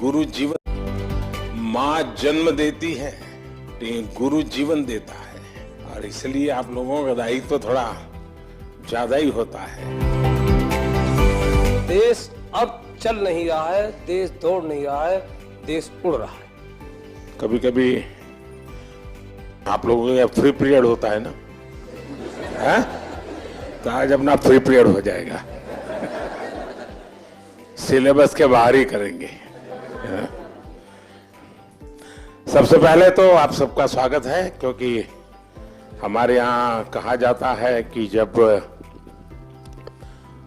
गुरु जीवन, माँ जन्म देती है लेकिन गुरु जीवन देता है, और इसलिए आप लोगों का दायित्व तो थोड़ा ज्यादा ही होता है। देश अब चल नहीं रहा है, देश दौड़ नहीं रहा है, देश उड़ रहा है। कभी कभी आप लोगों का फ्री पीरियड होता है ना, है? तो आज अपना फ्री पीरियड हो जाएगा, सिलेबस के बाहर ही करेंगे। सबसे पहले तो आप सबका स्वागत है, क्योंकि हमारे यहाँ कहा जाता है कि जब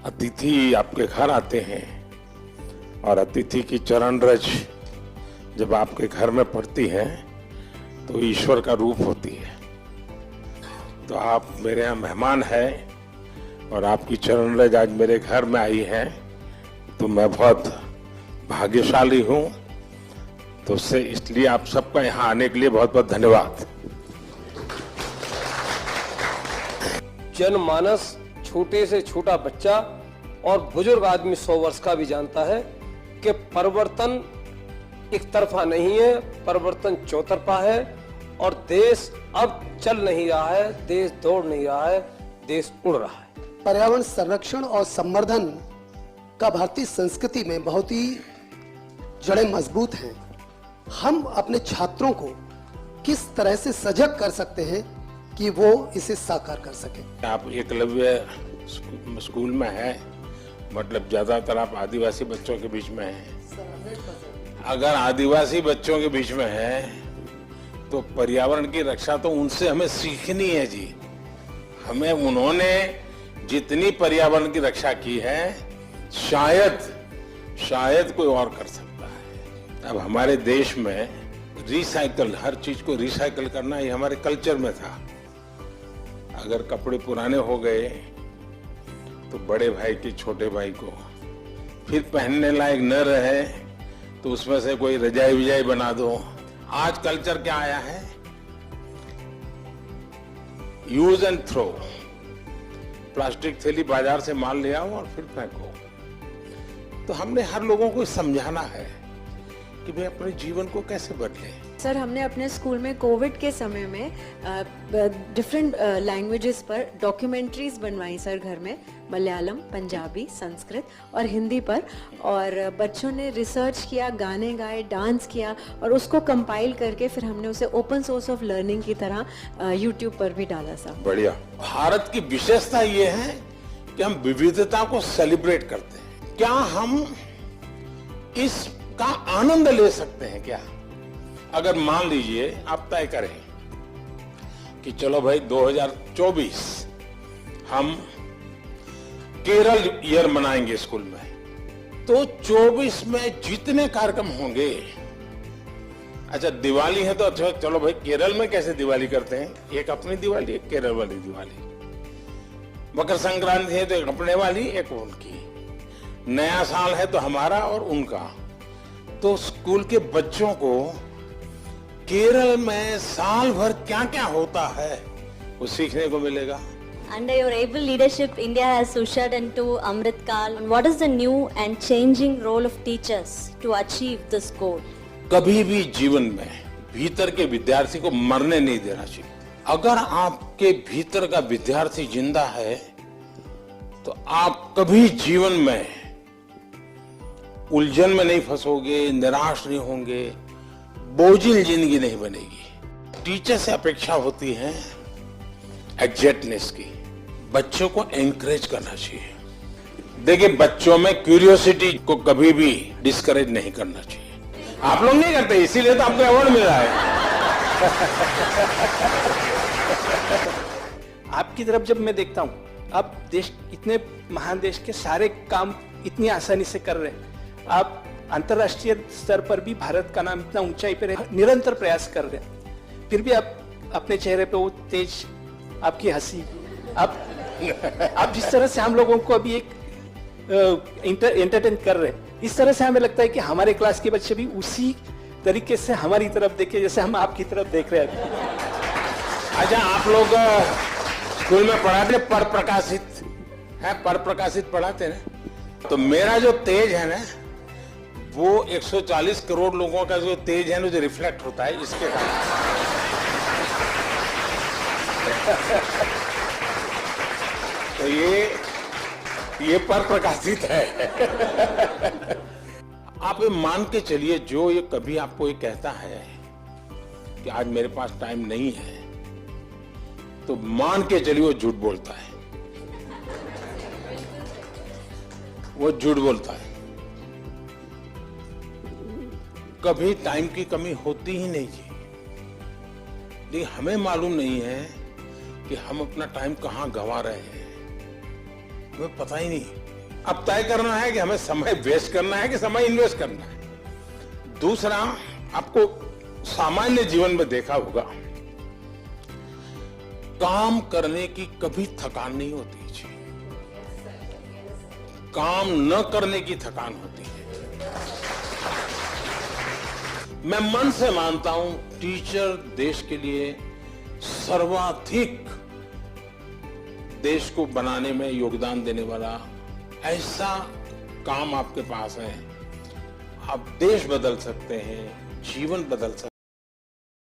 अतिथि आपके घर आते हैं और अतिथि की चरण रज जब आपके घर में पड़ती है तो ईश्वर का रूप होती है। तो आप मेरे यहाँ मेहमान हैं और आपकी चरण रज आज मेरे घर में आई है, तो मैं बहुत भाग्यशाली हूँ। तो उससे इसलिए आप सबका यहाँ आने के लिए बहुत बहुत धन्यवाद। जनमानस, छोटे से छोटा बच्चा और बुजुर्ग आदमी 100 वर्ष का भी जानता है कि परिवर्तन एक तरफा नहीं है, परिवर्तन चौतरफा है। और देश अब चल नहीं रहा है, देश दौड़ नहीं रहा है, देश उड़ रहा है। पर्यावरण संरक्षण और संवर्धन का भारतीय संस्कृति में बहुत ही जड़ें मजबूत हैं। हम अपने छात्रों को किस तरह से सजग कर सकते हैं कि वो इसे साकार कर सके? आप एकलव्य स्कूल में है, मतलब ज्यादातर आप आदिवासी बच्चों के बीच में हैं। अगर आदिवासी बच्चों के बीच में है तो पर्यावरण की रक्षा तो उनसे हमें सीखनी है जी। हमें उन्होंने जितनी पर्यावरण की रक्षा की है शायद कोई और कर सकता है। अब हमारे देश में रिसाइकल, हर चीज को रिसाइकल करना ये हमारे कल्चर में था। अगर कपड़े पुराने हो गए तो बड़े भाई के छोटे भाई को फिर पहनने लायक न रहे तो उसमें से कोई रजाई विजाई बना दो। आज कल्चर क्या आया है? Use and throw. प्लास्टिक थैली बाजार से माल ले आओ और फिर फेंको। तो हमने हर लोगों को समझाना है कि भाई अपने जीवन को कैसे बदले। सर, हमने अपने स्कूल में कोविड के समय में डिफरेंट लैंग्वेजेस पर डॉक्यूमेंट्रीज बनवाई सर घर में, मलयालम, पंजाबी, संस्कृत और हिंदी पर। और बच्चों ने रिसर्च किया, गाने गाए, डांस किया और उसको कंपाइल करके फिर हमने उसे ओपन सोर्स ऑफ लर्निंग की तरह यूट्यूब पर भी डाला सर। बढ़िया। भारत की विशेषता ये है कि हम विविधता को सेलिब्रेट करते हैं। क्या हम इसका आनंद ले सकते हैं क्या? अगर मान लीजिए आप तय करें कि चलो भाई 2024 हम केरल ईयर मनाएंगे स्कूल में, तो 24 में जितने कार्यक्रम होंगे, अच्छा दिवाली है तो अच्छा चलो भाई केरल में कैसे दिवाली करते हैं, एक अपनी दिवाली, एक केरल वाली दिवाली। मकर संक्रांति है तो एक अपने वाली, एक उनकी। नया साल है तो हमारा और उनका। तो स्कूल के बच्चों को केरल में साल भर क्या क्या होता है वो सीखने को मिलेगा। Under your able leadership, India has ushered into Amrit Kaal. What is the new and changing role of teachers to achieve this goal? कभी भी जीवन में भीतर के विद्यार्थी को मरने नहीं देना चाहिए। अगर आपके भीतर का विद्यार्थी जिंदा है तो आप कभी जीवन में उलझन में नहीं फंसोगे, निराश नहीं होंगे, बोझिल जिंदगी नहीं बनेगी। टीचर से अपेक्षा होती है एग्जैक्टनेस की। बच्चों को एनकरेज करना चाहिए। देखिए, बच्चों में क्यूरियोसिटी को कभी भी डिस्करेज नहीं करना चाहिए। आप लोग नहीं करते, इसीलिए तो आपको अवार्ड मिल रहा है। आपकी तरफ जब मैं देखता हूँ, आप देश, इतने महान देश के सारे काम इतनी आसानी से कर रहे हैं। आप अंतर्राष्ट्रीय स्तर पर भी भारत का नाम इतना ऊंचाई पर निरंतर प्रयास कर रहे हैं, फिर भी आप अपने चेहरे पे वो तेज, आपकी हंसी, आप जिस तरह से हम लोगों को अभी एक एंटरटेन कर रहे हैं, इस तरह से हमें लगता है कि हमारे क्लास के बच्चे भी उसी तरीके से हमारी तरफ देखे जैसे हम आपकी तरफ देख रहे हैं। अच्छा, आप लोग स्कूल में पढ़ाते पर प्रकाशित है, पर प्रकाशित पढ़ाते ना? तो मेरा जो तेज है ना, वो 140 करोड़ लोगों का जो तेज है ना, जो रिफ्लेक्ट होता है, इसके कारण। तो ये पर प्रकाशित है। आप ये मान के चलिए, जो ये कभी आपको ये कहता है कि आज मेरे पास टाइम नहीं है, तो मान के चलिए वो झूठ बोलता है। वो झूठ बोलता है। कभी टाइम की कमी होती ही नहीं जी। लेकिन हमें मालूम नहीं है कि हम अपना टाइम कहां गंवा रहे हैं, हमें पता ही नहीं। अब तय करना है कि हमें समय वेस्ट करना है कि समय इन्वेस्ट करना है। दूसरा, आपको सामान्य जीवन में देखा होगा, काम करने की कभी थकान नहीं होती जी, काम न करने की थकान होती है। मैं मन से मानता हूं, टीचर देश के लिए सर्वाधिक देश को बनाने में योगदान देने वाला ऐसा काम आपके पास है। आप देश बदल सकते हैं, जीवन बदल सकते हैं।